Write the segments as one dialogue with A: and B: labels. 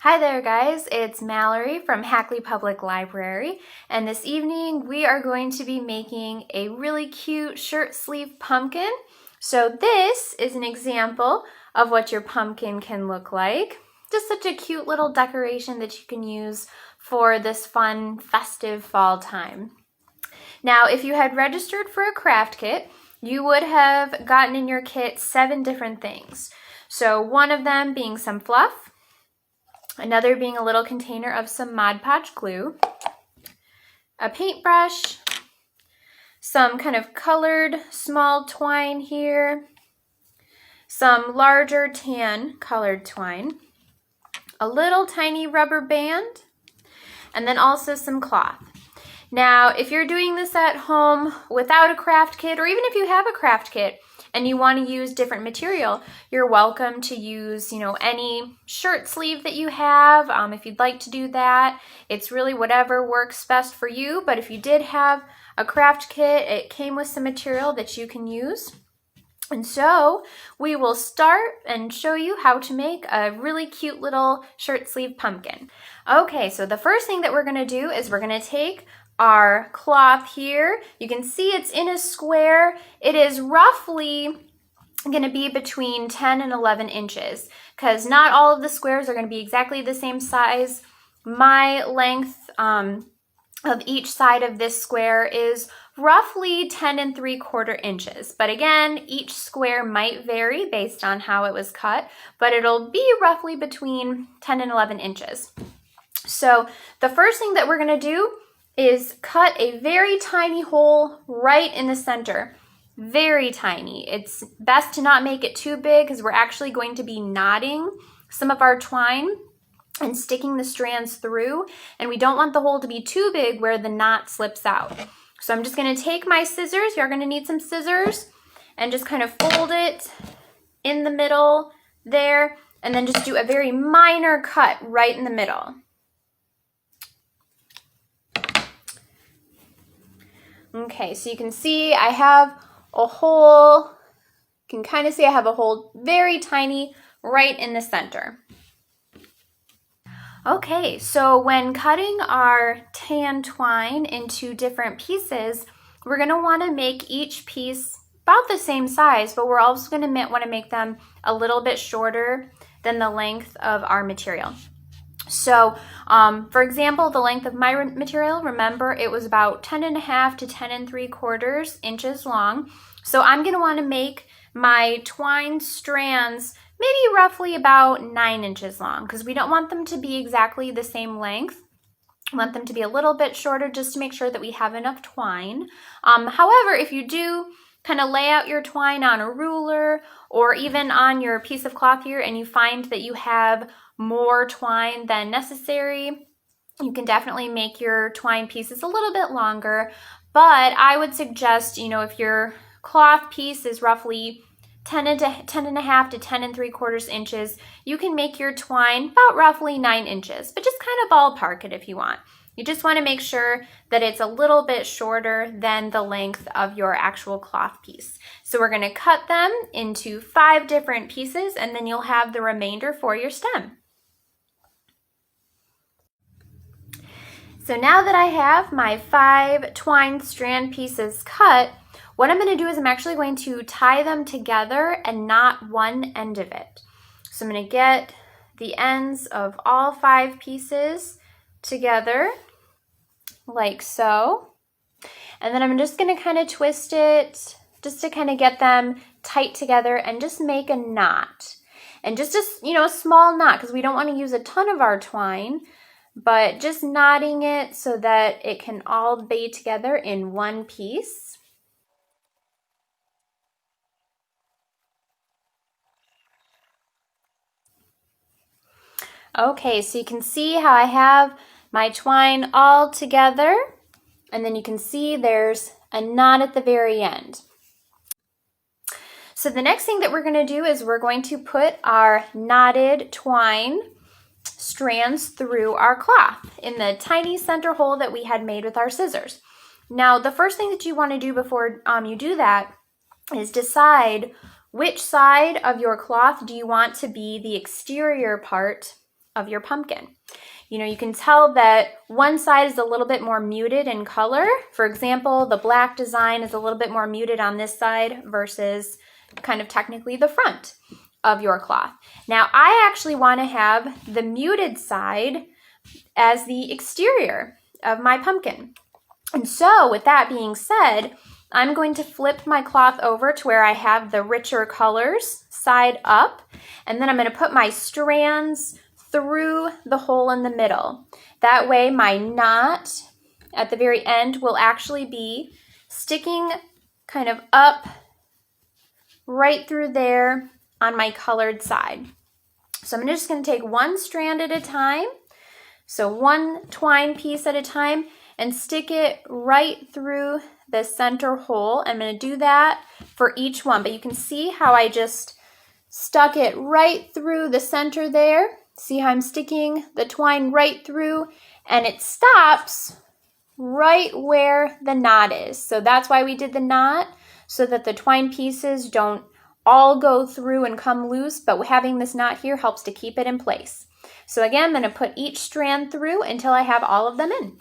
A: Hi there guys, it's Mallory from Hackley Public Library, and this evening we are going to be making a really cute shirt sleeve pumpkin. So this is an example of what your pumpkin can look like. Just such a cute little decoration that you can use for this fun, festive fall time. Now, if you had registered for a craft kit, you would have gotten in your kit 7 different things. So one of them being some fluff, another being a little container of some Mod Podge glue, a paintbrush, some kind of colored small twine here, some larger tan colored twine, a little tiny rubber band, and then also some cloth. Now, if you're doing this at home without a craft kit, or even if you have a craft kit and you want to use different material, you're welcome to use, any shirt sleeve that you have. If you'd like to do that, it's really whatever works best for you. But if you did have a craft kit, it came with some material that you can use. And so we will start and show you how to make a really cute little shirt sleeve pumpkin. Okay, so the first thing that we're going to do is we're going to take our cloth here. You can see it's in a square. It is roughly going to be between 10 and 11 inches because not all of the squares are going to be exactly the same size. My length of each side of this square is roughly 10 3/4 inches. But again, each square might vary based on how it was cut, but it'll be roughly between 10 and 11 inches. So the first thing that we're going to do is cut a very tiny hole right in the center. Very tiny. It's best to not make it too big because we're actually going to be knotting some of our twine and sticking the strands through, and we don't want the hole to be too big where the knot slips out. So I'm just going to take my scissors, you're going to need some scissors, and just kind of fold it in the middle there, and then just do a very minor cut right in the middle. Okay, so you can see I have a hole, you can kind of see I have a hole very tiny right in the center. Okay, so when cutting our tan twine into different pieces, we're going to want to make each piece about the same size, but we're also going to want to make them a little bit shorter than the length of our material. So, for example, the length of my material, remember, it was about 10.5 to 10 3/4 inches long. So I'm going to want to make my twine strands maybe roughly about 9 inches long because we don't want them to be exactly the same length. We want them to be a little bit shorter just to make sure that we have enough twine. However, if you do kind of lay out your twine on a ruler or even on your piece of cloth here and you find that you have more twine than necessary, you can definitely make your twine pieces a little bit longer. But I would suggest, if your cloth piece is roughly 10.5 to 10 3/4 inches, you can make your twine about roughly 9 inches, but just kind of ballpark it if you want. You just want to make sure that it's a little bit shorter than the length of your actual cloth piece. So we're going to cut them into 5 different pieces, and then you'll have the remainder for your stem. So now that I have my 5 twine strand pieces cut, what I'm going to do is I'm actually going to tie them together and knot one end of it. So I'm going to get the ends of all 5 pieces together like so. And then I'm just going to kind of twist it just to kind of get them tight together and just make a knot. And just a small knot because we don't want to use a ton of our twine, but just knotting it so that it can all be together in one piece. Okay, so you can see how I have my twine all together, and then you can see there's a knot at the very end. So the next thing that we're going to do is we're going to put our knotted twine strands through our cloth in the tiny center hole that we had made with our scissors. Now, the first thing that you want to do before you do that is decide which side of your cloth do you want to be the exterior part of your pumpkin. You know, you can tell that one side is a little bit more muted in color. For example, the black design is a little bit more muted on this side versus kind of technically the front of your cloth. Now, I actually want to have the muted side as the exterior of my pumpkin. And so with that being said, I'm going to flip my cloth over to where I have the richer colors side up, and then I'm going to put my strands through the hole in the middle. That way my knot at the very end will actually be sticking kind of up right through there on my colored side. So I'm just going to take one strand at a time, so one twine piece at a time, and stick it right through the center hole. I'm going to do that for each one, but you can see how I just stuck it right through the center there. See how I'm sticking the twine right through, and it stops right where the knot is. So that's why we did the knot, so that the twine pieces don't all go through and come loose, but having this knot here helps to keep it in place. So again, I'm going to put each strand through until I have all of them in.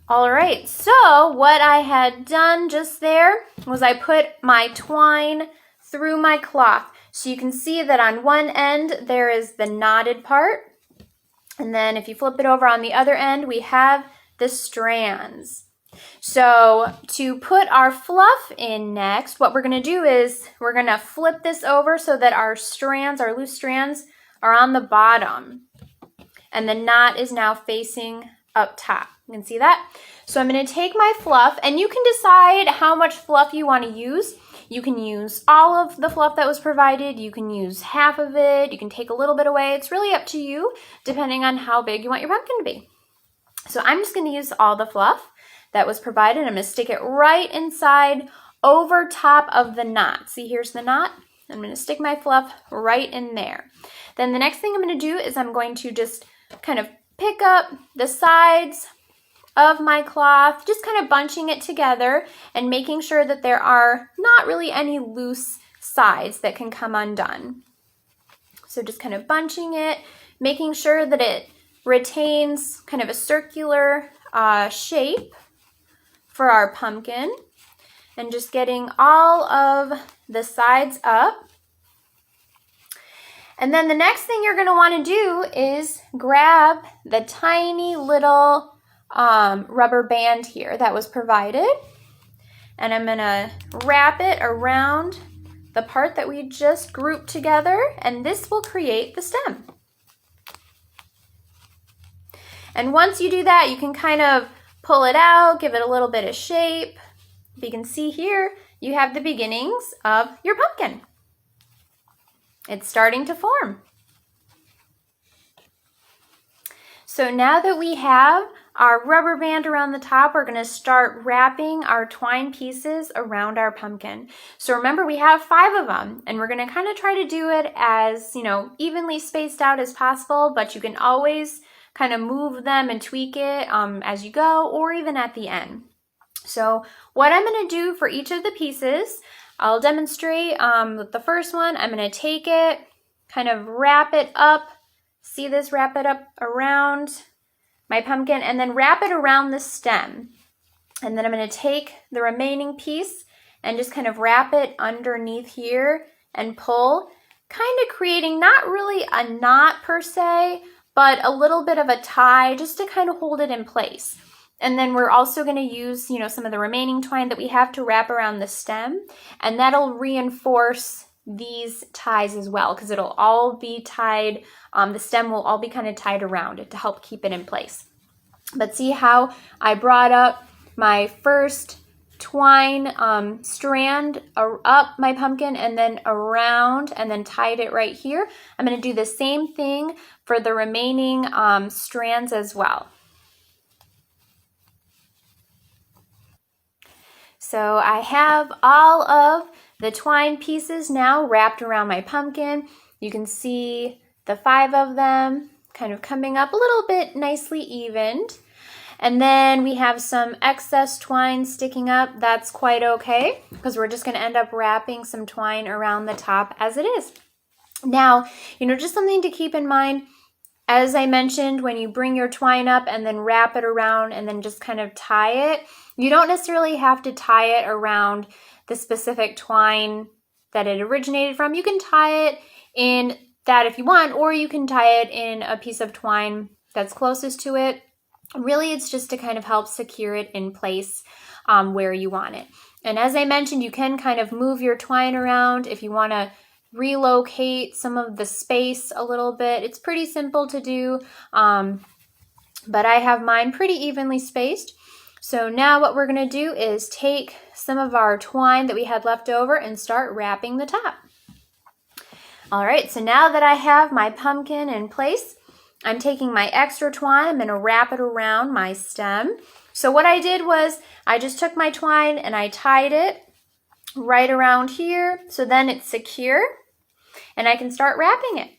A: All right, so what I had done just there was I put my twine through my cloth. So you can see that on one end there is the knotted part, and then if you flip it over on the other end, we have the strands. So to put our fluff in next, what we're going to do is we're going to flip this over so that our strands, our loose strands, are on the bottom, and the knot is now facing up top. You can see that? So I'm going to take my fluff, and you can decide how much fluff you want to use. You can use all of the fluff that was provided. You can use half of it. You can take a little bit away. It's really up to you, depending on how big you want your pumpkin to be. So I'm just going to use all the fluff that was provided. I'm going to stick it right inside over top of the knot. See, here's the knot. I'm going to stick my fluff right in there. Then the next thing I'm going to do is I'm going to just kind of pick up the sides of my cloth, just kind of bunching it together and making sure that there are not really any loose sides that can come undone. So just kind of bunching it, making sure that it retains kind of a circular shape for our pumpkin, and just getting all of the sides up. And then the next thing you're going to want to do is grab the tiny little rubber band here that was provided, and I'm going to wrap it around the part that we just grouped together, and this will create the stem. And once you do that, you can kind of pull it out, give it a little bit of shape. You can see here, you have the beginnings of your pumpkin. It's starting to form. So now that we have our rubber band around the top, we're going to start wrapping our twine pieces around our pumpkin. So remember, we have 5 of them, and we're going to kind of try to do it as, evenly spaced out as possible, but you can always kind of move them and tweak it as you go, or even at the end. So what I'm going to do for each of the pieces, I'll demonstrate with the first one. I'm going to take it, kind of wrap it up. See this? Wrap it up around my pumpkin, and then wrap it around the stem. And then I'm going to take the remaining piece and just kind of wrap it underneath here and pull, kind of creating not really a knot per se, but a little bit of a tie just to kind of hold it in place. And then we're also going to use, some of the remaining twine that we have to wrap around the stem, and that'll reinforce these ties as well, because it'll all be tied, the stem will all be kind of tied around it to help keep it in place. But see how I brought up my first twine strand up my pumpkin and then around and then tied it right here? I'm going to do the same thing for the remaining strands as well. So I have all of the twine pieces now wrapped around my pumpkin. You can see the 5 of them kind of coming up a little bit nicely evened. And then we have some excess twine sticking up. That's quite okay, because we're just going to end up wrapping some twine around the top as it is. Now, just something to keep in mind, as I mentioned, when you bring your twine up and then wrap it around and then just kind of tie it, you don't necessarily have to tie it around the specific twine that it originated from. You can tie it in that if you want, or you can tie it in a piece of twine that's closest to it. Really, it's just to kind of help secure it in place where you want it. And as I mentioned, you can kind of move your twine around if you want to relocate some of the space a little bit. It's pretty simple to do, but I have mine pretty evenly spaced. So now what we're going to do is take some of our twine that we had left over and start wrapping the top. All right, so now that I have my pumpkin in place, I'm taking my extra twine, I'm going to wrap it around my stem. So what I did was I just took my twine and I tied it right around here, so then it's secure and I can start wrapping it.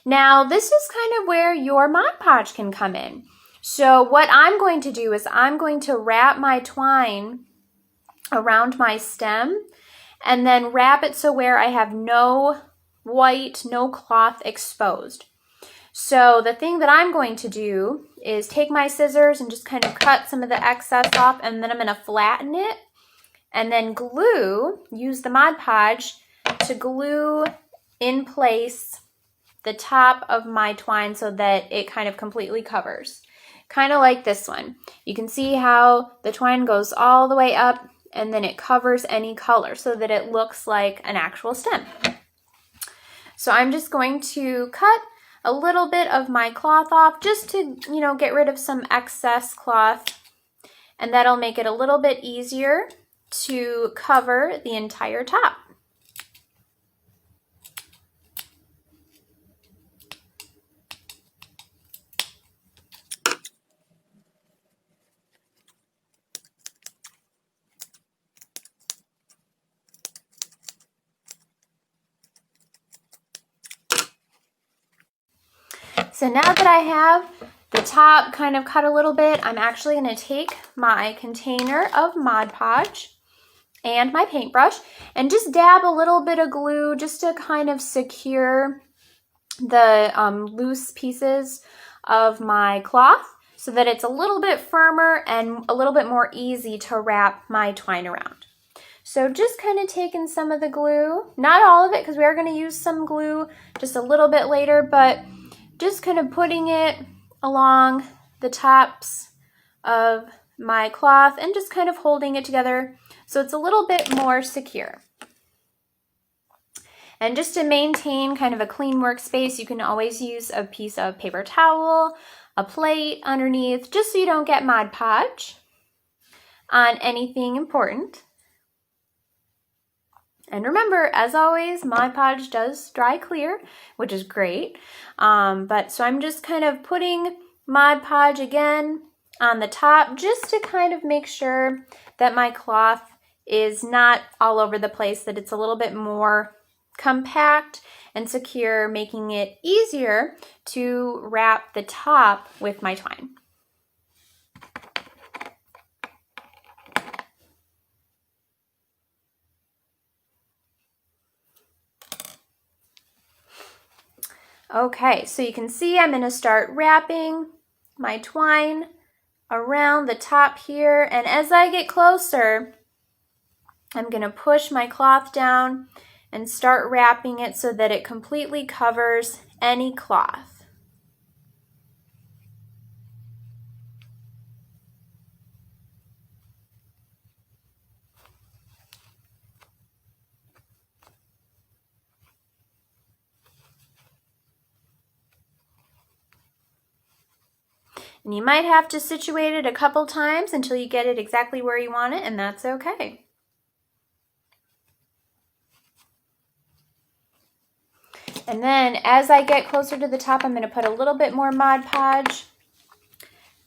A: Now this is kind of where your Mod Podge can come in. So what I'm going to do is I'm going to wrap my twine around my stem and then wrap it so where I have no white, no cloth exposed. So the thing that I'm going to do is take my scissors and just kind of cut some of the excess off, and then I'm going to flatten it and then use the Mod Podge to glue in place the top of my twine so that it kind of completely covers. Kind of like this one. You can see how the twine goes all the way up and then it covers any color so that it looks like an actual stem. So I'm just going to cut a little bit of my cloth off just to, get rid of some excess cloth, and that'll make it a little bit easier to cover the entire top. So now that I have the top kind of cut a little bit, I'm actually going to take my container of Mod Podge and my paintbrush and just dab a little bit of glue just to kind of secure the loose pieces of my cloth so that it's a little bit firmer and a little bit more easy to wrap my twine around. So just kind of taking some of the glue, not all of it because we are going to use some glue just a little bit later, but just kind of putting it along the tops of my cloth and just kind of holding it together so it's a little bit more secure. And just to maintain kind of a clean workspace, you can always use a piece of paper towel, a plate underneath, just so you don't get Mod Podge on anything important. And remember, as always, Mod Podge does dry clear, which is great. So I'm just kind of putting Mod Podge again on the top just to kind of make sure that my cloth is not all over the place, that it's a little bit more compact and secure, making it easier to wrap the top with my twine. Okay, so you can see I'm going to start wrapping my twine around the top here, and as I get closer, I'm going to push my cloth down and start wrapping it so that it completely covers any cloth. And you might have to situate it a couple times until you get it exactly where you want it, and that's okay. And then as I get closer to the top, I'm going to put a little bit more Mod Podge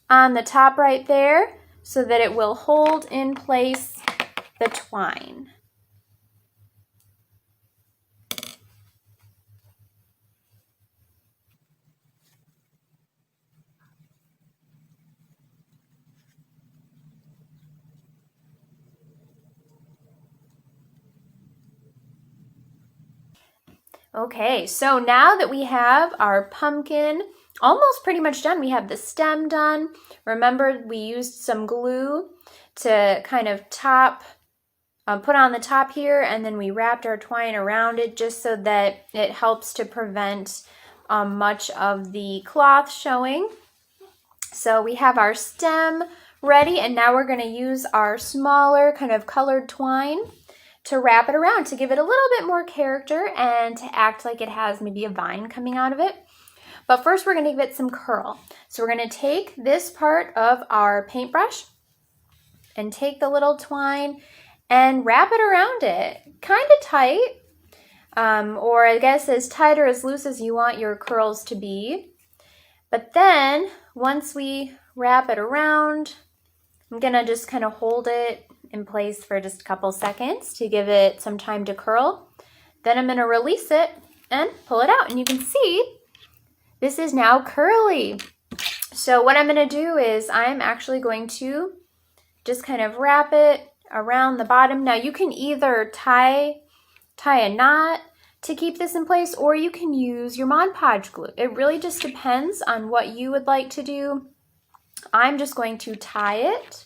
A: on the top right there so that it will hold in place the twine. Okay, so now that we have our pumpkin almost pretty much done, we have the stem done. Remember, we used some glue to kind of put on the top here, and then we wrapped our twine around it just so that it helps to prevent much of the cloth showing. So we have our stem ready, and now we're going to use our smaller kind of colored twine to wrap it around to give it a little bit more character and to act like it has maybe a vine coming out of it. But first we're going to give it some curl. So we're going to take this part of our paintbrush and take the little twine and wrap it around it, kind of tight, or I guess as tight or as loose as you want your curls to be. But then once we wrap it around, I'm going to just kind of hold it in place for just a couple seconds to give it some time to curl. Then I'm going to release it and pull it out, and you can see this is now curly. So what I'm going to do is I'm actually going to just kind of wrap it around the bottom. Now you can either tie a knot to keep this in place, or you can use your Mod Podge glue. It really just depends on what you would like to do. I'm just going to tie it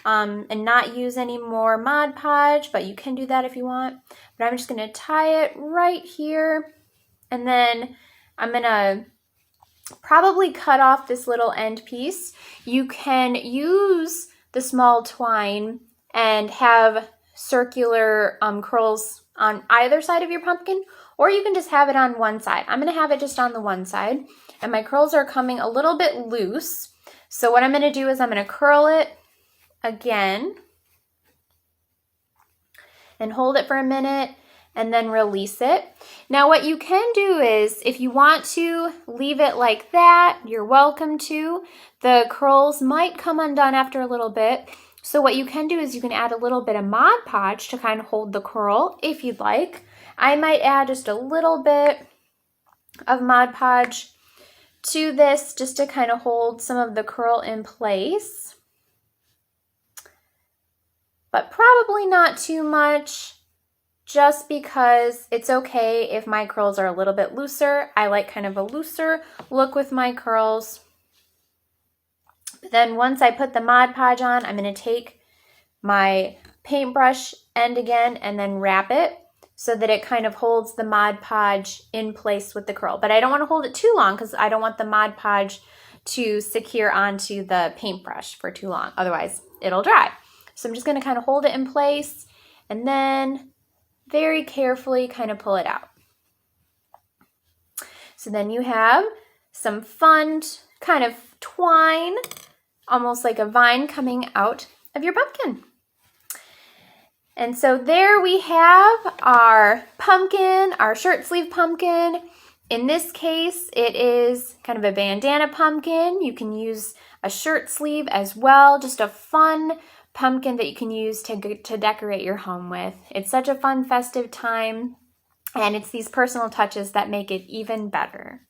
A: and not use any more Mod Podge, but you can do that if you want. But I'm just going to tie it right here, and then I'm going to probably cut off this little end piece. You can use the small twine and have circular curls on either side of your pumpkin, or you can just have it on one side. I'm going to have it just on the one side, and my curls are coming a little bit loose. So what I'm going to do is I'm going to curl it again and hold it for a minute and then release it. Now what you can do is, if you want to leave it like that, you're welcome to. The curls might come undone after a little bit. So what you can do is you can add a little bit of Mod Podge to kind of hold the curl if you'd like. I might add just a little bit of Mod Podge to this just to kind of hold some of the curl in place, but probably not too much, just because it's okay if my curls are a little bit looser. I like kind of a looser look with my curls. But then once I put the Mod Podge on, I'm going to take my paintbrush end again and then wrap it so that it kind of holds the Mod Podge in place with the curl. But I don't want to hold it too long because I don't want the Mod Podge to secure onto the paintbrush for too long. Otherwise, it'll dry. So I'm just going to kind of hold it in place and then very carefully kind of pull it out. So then you have some fun kind of twine, almost like a vine coming out of your pumpkin. And so there we have our pumpkin, our shirt sleeve pumpkin. In this case, it is kind of a bandana pumpkin. You can use a shirt sleeve as well, just a fun pumpkin that you can use to decorate your home with. It's such a fun festive time, and it's these personal touches that make it even better.